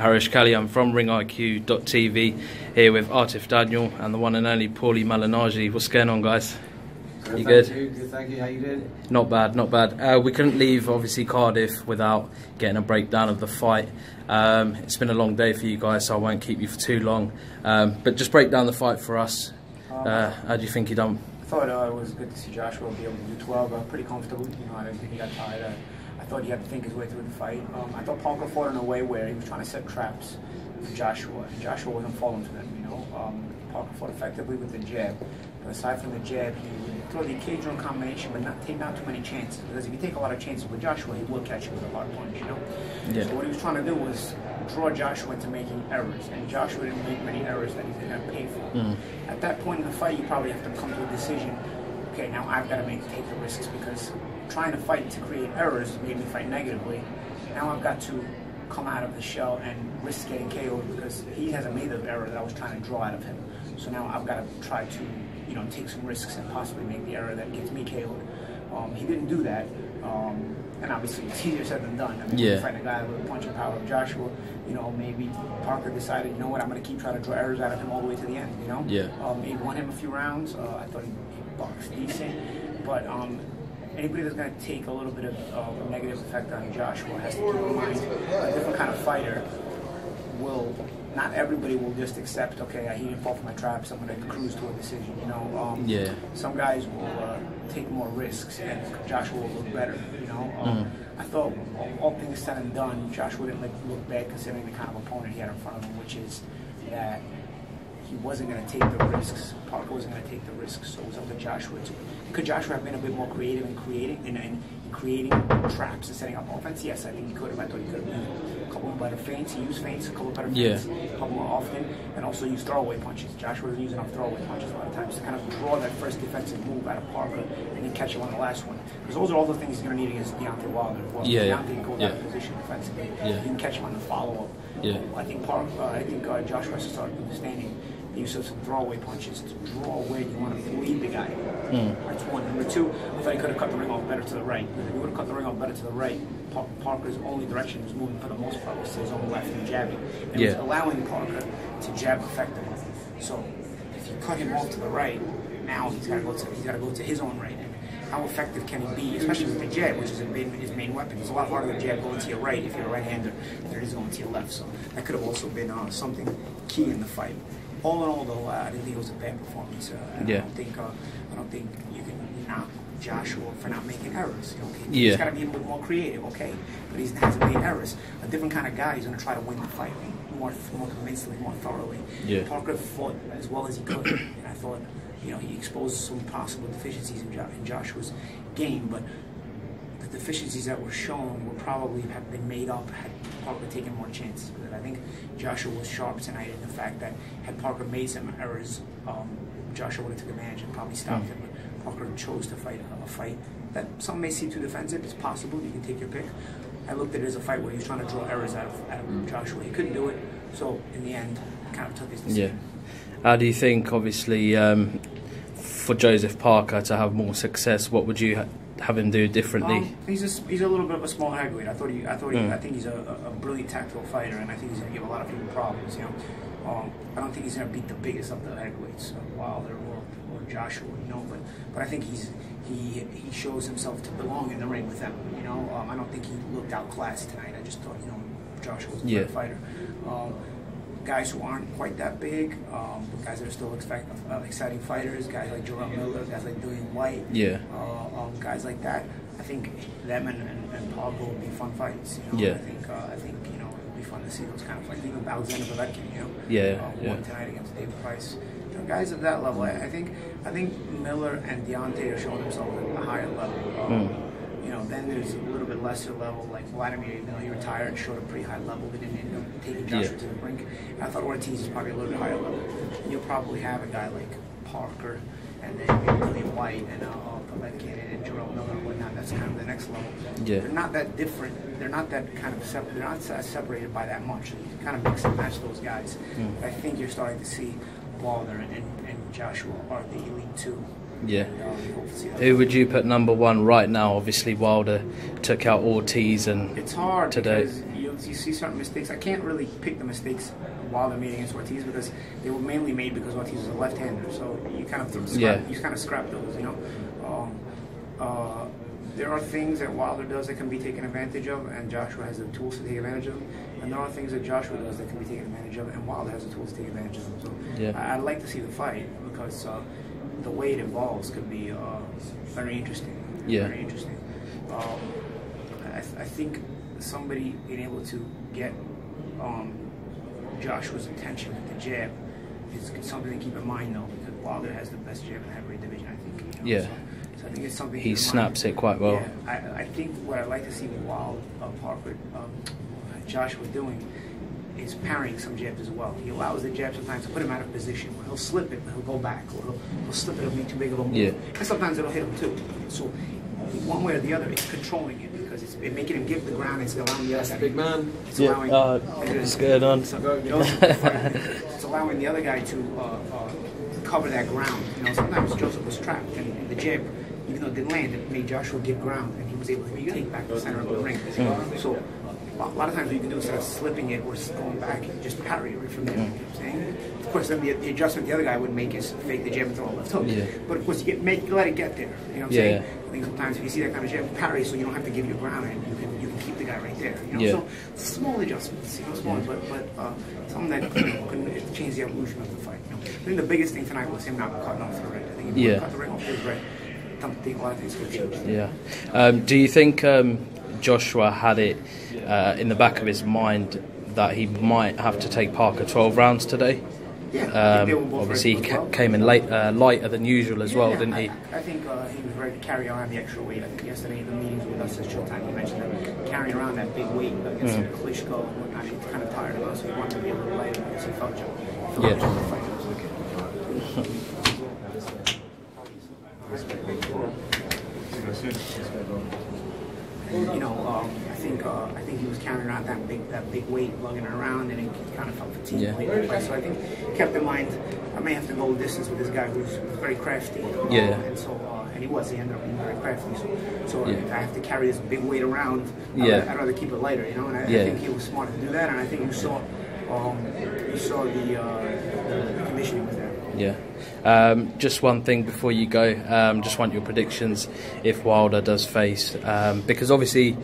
Harish Kalyan from RingIQ.tv, here with Arthif Daniel and the one and only Paulie Malignaggi. What's going on, guys? Good, you good? Good, thank you. How you doing? Not bad, not bad. We couldn't leave, obviously, Cardiff without getting a breakdown of the fight. It's been a long day for you guys, so I won't keep you for too long. But just break down the fight for us. How do you think you done? I thought it was good to see Joshua be able to do 12 pretty comfortably. You know, I didn't think he got tired. I thought he had to think his way through the fight. I thought Parker fought in a way where he was trying to set traps for Joshua, and Joshua wasn't falling for them. You know, Parker fought effectively with the jab, but aside from the jab, he would throw the occasional combination, but not take too many chances. Because if you take a lot of chances with Joshua, he will catch you with a hard punch. You know. Yeah. So what he was trying to do was draw Joshua into making errors, and Joshua didn't make many errors that he's going to pay for. At that point in the fight, you probably have to come to a decision. Okay, now I've got to take the risks, because trying to fight to create errors made me fight negatively. Now I've got to come out of the shell and risk getting KO'd, because he hasn't made the error that I was trying to draw out of him. So now I've got to try to, you know, take some risks and possibly make the error that gets me KO'd. He didn't do that, and obviously it's easier said than done. I mean, yeah. Fighting a guy with the punching power of Joshua, you know, maybe Parker decided, you know what, I'm going to keep trying to draw errors out of him all the way to the end. You know, yeah. He won him a few rounds. I thought he boxed decent, but anybody that's going to take a little bit of a negative effect on Joshua has to keep in mind a different kind of fighter will. Not everybody will just accept, okay, he didn't fall for my traps, I'm going to cruise to a decision, you know. Yeah. Some guys will take more risks, and Joshua will look better, you know. I thought, all things said and done, Joshua didn't look bad considering the kind of opponent he had in front of him, which is that he wasn't going to take the risks. Parker wasn't going to take the risks, so it was up to Joshua to. Could Joshua have been a bit more creative in creating traps and setting up offense? Yes, I think he could have. I thought he could have been a couple of better feints. He used feints, a couple of better feints, a couple more often, and also used throwaway punches. Joshua was using throwaway punches a lot of times to kind of draw that first defensive move out of Parker and then catch him on the last one. Because those are all the things he's going to need against Deontay Wilder. Well, Deontay can go out of position defensively. You can catch him on the follow-up. I think Joshua has to start understanding the use of some throwaway punches to draw where you want to lead the guy. That's one. Number two, I thought he could have cut the ring off better to the right. If he would have cut the ring off better to the right, Parker's only direction he was moving for the most part was to his own left and jabbing. And he was allowing Parker to jab effectively. So if you cut him off to the right, now he's got to go to his own right. And how effective can he be, especially with the jab, which is his main weapon? It's a lot harder to jab going to your right if you're a right-hander than it is going to your left. So that could have also been something key in the fight. All in all, though, I didn't think it was a bad performance. I don't think you can knock Joshua for not making errors. Okay? He's got to be a bit more creative, okay? But he hasn't made errors. A different kind of guy. He's going to try to win the fight more convincingly, more thoroughly. Parker fought as well as he could, and I thought, you know, he exposed some possible deficiencies in Joshua's game, but the deficiencies that were shown would probably have been made up had Parker taken more chances. But I think Joshua was sharp tonight in the fact that had Parker made some errors, Joshua would have took advantage and probably stopped him. But Parker chose to fight a fight that some may see too defensive. It's possible. You can take your pick. I looked at it as a fight where he was trying to draw errors out of Joshua. He couldn't do it, so in the end, he kind of took his decision. How do you think, obviously, for Joseph Parker to have more success, what would you have him do differently? He's a little bit of a small heavyweight. I think he's a brilliant tactical fighter, and I think he's going to give a lot of people problems. You know, I don't think he's going to beat the biggest of the heavyweights, Wilder or Joshua. You know, but I think he shows himself to belong in the ring with them. You know, I don't think he looked outclassed tonight. I just thought, you know, Joshua was a better fighter. Guys who aren't quite that big, but guys that are still exciting fighters, guys like Jarrell Miller, guys like Dillian White, guys like that. I think them and Parker will be fun fights. You know? I think you know it'll be fun to see those kind of fights. Even Alexander Povetkin, you know, won tonight against David Price. You know, guys of that level, I think Miller and Deontay are showing themselves at a higher level. You know, then there's a little bit lesser level, like Vladimir, you know, he retired and showed a pretty high level, but didn't end up taking Joshua to the brink. And I thought Ortiz is probably a little bit higher level. And you'll probably have a guy like Parker, and then maybe Dillian White, and Povetkin, and Jarrell Miller, and whatnot. That's kind of the next level. They're not that different. They're not that kind of they're not separated by that much. You can kind of mix and match those guys. But I think you're starting to see Wilder and Joshua are the elite two. Who would you put number one right now? Obviously Wilder took out Ortiz, and it's hard today because you see certain mistakes. I can't really pick the mistakes Wilder made against Ortiz because they were mainly made because Ortiz is a left-hander. So you kind of scrap those, you know. There are things that Wilder does that can be taken advantage of, and Joshua has the tools to take advantage of them. And there are things that Joshua does that can be taken advantage of, and Wilder has the tools to take advantage of them. So I'd like to see the fight because the way it evolves could be very interesting. Yeah. Very interesting. I think somebody being able to get Joshua's attention with the jab is something to keep in mind, though, because Wilder has the best jab in the heavyweight division, I think. You know? So I think it's something he snaps it quite well. Yeah, I think what I'd like to see Joshua doing is parrying some jabs as well. He allows the jab sometimes to put him out of position. He'll slip it, but he'll go back, or he'll slip it, it'll be too big of a move. Yeah. And sometimes it'll hit him too. So one way or the other, it's controlling it because it's making him give the ground. It's allowing the other guy. Big man. It's allowing. What's going on? It's allowing the other guy to cover that ground. You know, sometimes Joseph was trapped, and the jab, even though it didn't land, it made Joshua give ground, and he was able to take back the center of the ring. So a lot of times what you can do instead of slipping it or going back, just parry it right from there. You know what I'm saying? Of course, then the adjustment the other guy would make is fake the jab and throw a left hook. Yeah. But of course, you let it get there. You know what I'm saying? I think sometimes if you see that kind of jab, parry so you don't have to give your ground, and you can keep the guy right there. You know? So small adjustments, you know, small, but something that could change the evolution of the fight. You know? I think the biggest thing tonight was him not cutting off the red. I think if he cut the ring off his red, I think a lot of things could change. Yeah. Do you think Joshua had it in the back of his mind that he might have to take Parker 12 rounds today? Yeah, obviously he came in lighter than usual as well, didn't he? I think he was ready to carry on the extra weight. I think yesterday in the meetings with us at Showtime, he mentioned that carrying around that big weight against Klitschko and whatnot, he's kind of tired of us, so he wanted to be a little lighter because he felt the fight. You know, I think he was carrying around that big weight, lugging it around, and he kind of felt fatigued. So I think, kept in mind, I may have to go distance with this guy who's very crafty. And so, and he ended up being very crafty. So I have to carry this big weight around. I'd rather keep it lighter, you know. And I think he was smart to do that. And I think you saw the conditioning was there. Yeah. Just one thing before you go. Just want your predictions if Wilder does face, because obviously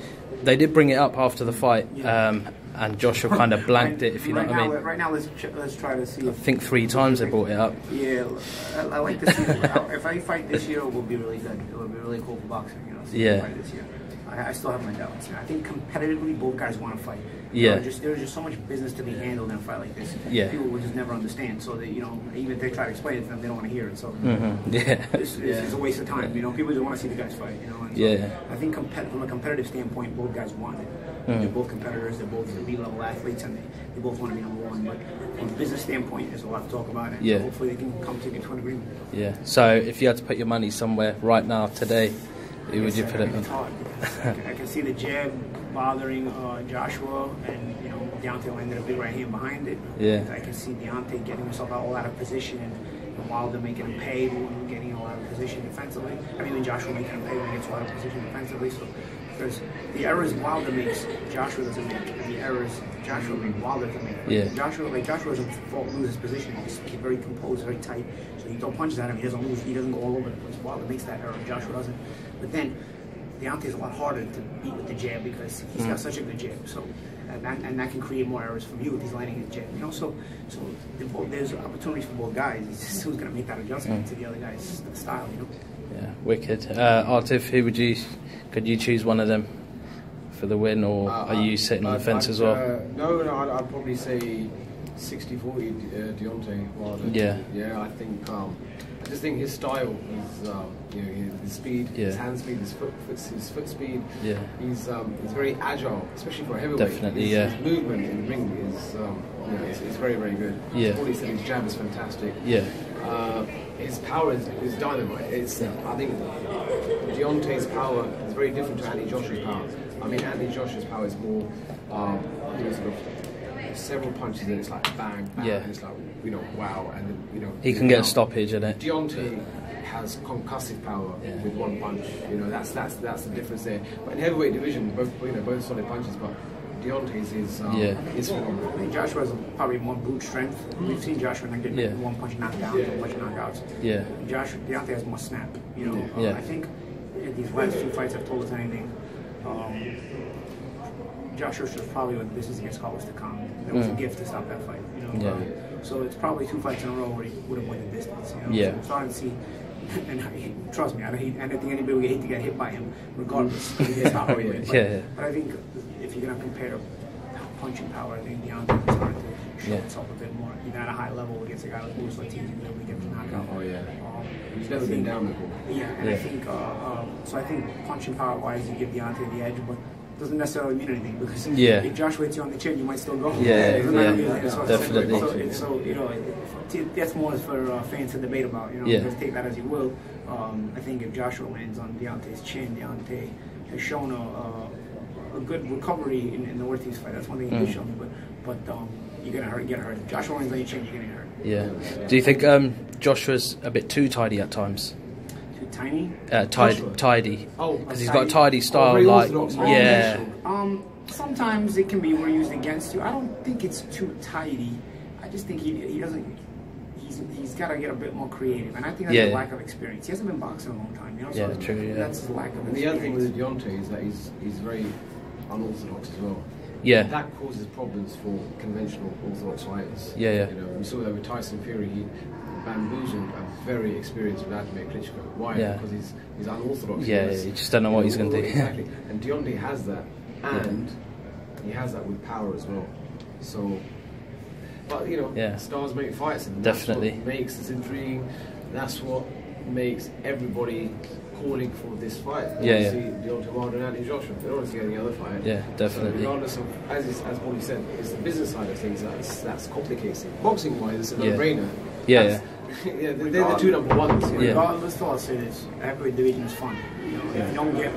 they did bring it up after the fight, and Joshua kind of blanked it. If you know what I mean. Right now, let's try to see. I think 3 times they brought it up. Yeah, I like to see. If I fight this year, it will be really good. It will be really cool for boxing. You know, see fight this year. I still have my doubts. I think competitively, both guys want to fight. There's just so much business to be handled in a fight like this. People will just never understand. So that, you know, even if they try to explain it to them, they don't want to hear it. So it's a waste of time. You know, people just want to see the guys fight. You know, and so I think from a competitive standpoint, both guys want it. They're both competitors. They're both elite-level athletes, and they both want to be number one. But from a business standpoint, there's a lot to talk about. And hopefully, they can come to an agreement. Yeah. So if you had to put your money somewhere right now today, who would you put it on? I can see the jab bothering Joshua, and you know Deontay landed a big right hand behind it. I can see Deontay getting himself all out of position, and Wilder making him pay when getting all out of position defensively. I mean, Joshua making him pay when he gets all out of position defensively. So because the errors Wilder makes, Joshua doesn't make. The errors Joshua makes, Wilder doesn't make. Joshua doesn't lose his position. He's very composed, very tight. So you throw punches at him, he doesn't lose. He doesn't go all over the place. Wilder makes that error. Joshua doesn't. But then Deontay's a lot harder to beat with the jab because he's got such a good jab. So and that can create more errors from you if he's landing his jab. You know, so there's opportunities for both guys. It's just who's going to make that adjustment to the other guy's style. You know. Yeah, wicked. Arthif, could you choose one of them for the win, or are you sitting on the fence as well? No, I'd probably say 60-40 Deontay Wilder. I think. I just think his style is, you know, his speed, his hand speed, his foot speed. He's very agile, especially for a heavyweight. Definitely, his movement in the ring is, you know, it's very, very good. Paulie said his jab is fantastic. His power is dynamite. I think Deontay's power is very different to Anthony Joshua's power. I mean, Anthony Joshua's power is more, you know, sort of several punches and it's like bang, bang, and it's like, you know, wow, and then, you know, he can get a stoppage in it. Deontay has concussive power with one punch. You know, that's the difference there. But in heavyweight division, both solid punches, but Deontay's is phenomenal. I think Joshua has probably more brute strength. We've seen Joshua not get one punch knocked down, one punch knockouts. Yeah. Deontay has more snap. You know, I think these last 2 fights have told us anything. Joshua was probably what this is against Carlos to come. It was a gift to stop that fight. You know, so it's probably 2 fights in a row where he would have won the distance. You know? Yeah. So I'm starting to see. And trust me, I hate anybody would hate to get hit by him, regardless. But I think if you're gonna compare punching power, I think Deontay is starting to show himself a bit more, even at a high level against a guy like Ortiz, who really gets knocked out. He's never been down before. I think so. I think punching power wise, you give Deontay the edge, but doesn't necessarily mean anything because if Joshua hits you on the chin, you might still go. Definitely. So you know, that's more for fans to debate about. You know, just take that as you will. I think if Joshua lands on Deontay's chin, Deontay has shown a good recovery in the Ortiz fight. That's one thing he did show me. But you're gonna get hurt. If Joshua lands on your chin, you're gonna hurt. Yeah. Do you think Joshua's a bit too tidy at times? Tiny? Tidy. Because he's got a tidy style, sometimes it can be used against you. I don't think it's too tidy. I just think he doesn't. He's got to get a bit more creative, and I think that's a lack of experience. He hasn't been boxing a long time, you know. So true. That's the lack of experience. And the other thing with Deontay is that he's very unorthodox as well. Yeah. That causes problems for conventional orthodox fighters. Yeah. You know, we saw that with Tyson Fury. He bamboozled a very experienced Vladimir Klitschko. Why? Because he's unorthodox. You just don't know what he's going to do. Exactly. And Deontay has that, and he has that with power as well. So, but you know, stars make fights, and definitely that's what makes this intriguing. That's what makes everybody calling for this fight. They want to see Deontay Wilder and Anthony Joshua. They don't want to see any other fight. Yeah, definitely. So regardless of, as Paulie said, it's the business side of things that's complicates it. Boxing wise, it's a no-brainer. They're the two number ones. Regardless, I'll say this: heavyweight division is fun. You know, if you don't get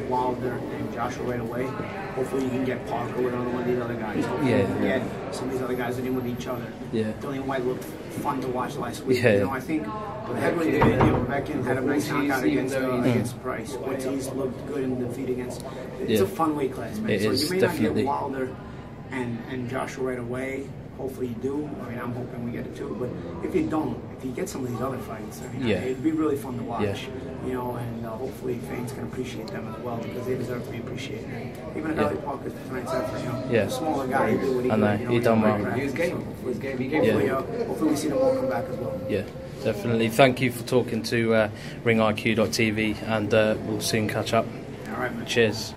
Wilder and Joshua right away, hopefully you can get Parker with one of these other guys. Hopefully you can get some of these other guys that in with each other. Dillian White looked fun to watch last week. You know, I think the heavyweight division, Rebecca had a nice knockout against Price. Ortiz looked good in the defeat against. It's a fun weight class, man. So you may not get Wilder and Joshua right away. Hopefully you do. I mean, I'm hoping we get it too. But if you don't, if you get some of these other fights, I mean, it'd be really fun to watch. You know, and hopefully fans can appreciate them as well because they deserve to be appreciated. And even Valley Parker's tonight's effort, you know, a smaller guy, he did what he did. You know, he done well. He was game. Hopefully we see them all come back as well. Yeah, definitely. Thank you for talking to RingIQ.tv, and we'll soon catch up. All right, man. Cheers.